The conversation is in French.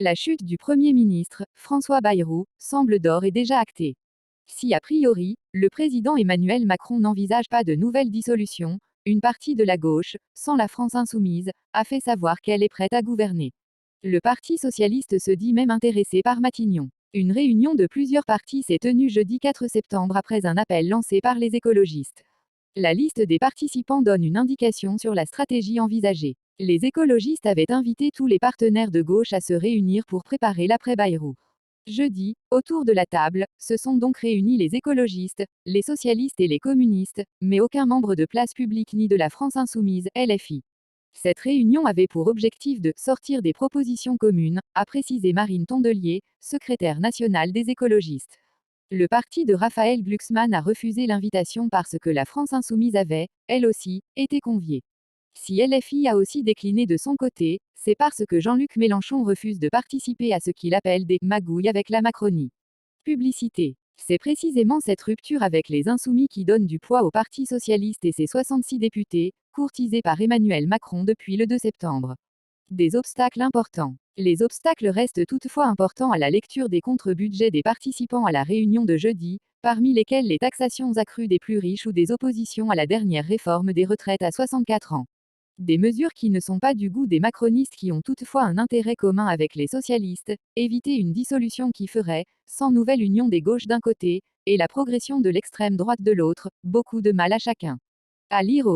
La chute du Premier ministre, François Bayrou, semble d'ores et déjà actée. Si a priori, le président Emmanuel Macron n'envisage pas de nouvelle dissolution, une partie de la gauche, sans la France insoumise, a fait savoir qu'elle est prête à gouverner. Le Parti socialiste se dit même intéressé par Matignon. Une réunion de plusieurs partis s'est tenue jeudi 4 septembre après un appel lancé par les écologistes. La liste des participants donne une indication sur la stratégie envisagée. Les écologistes avaient invité tous les partenaires de gauche à se réunir pour préparer l'après-Bayrou. Jeudi, autour de la table, se sont donc réunis les écologistes, les socialistes et les communistes, mais aucun membre de Place Publique ni de la France Insoumise, LFI. Cette réunion avait pour objectif de sortir des propositions communes, a précisé Marine Tondelier, secrétaire nationale des écologistes. Le parti de Raphaël Glucksmann a refusé l'invitation parce que la France Insoumise avait, elle aussi, été conviée. Si LFI a aussi décliné de son côté, c'est parce que Jean-Luc Mélenchon refuse de participer à ce qu'il appelle des magouilles avec la Macronie. Publicité. C'est précisément cette rupture avec les Insoumis qui donne du poids au Parti socialiste et ses 66 députés, courtisés par Emmanuel Macron depuis le 2 septembre. Des obstacles importants. Les obstacles restent toutefois importants à la lecture des contre-budgets des participants à la réunion de jeudi, parmi lesquels les taxations accrues des plus riches ou des oppositions à la dernière réforme des retraites à 64 ans. Des mesures qui ne sont pas du goût des macronistes qui ont toutefois un intérêt commun avec les socialistes, éviter une dissolution qui ferait, sans nouvelle union des gauches d'un côté, et la progression de l'extrême droite de l'autre, beaucoup de mal à chacun. À lire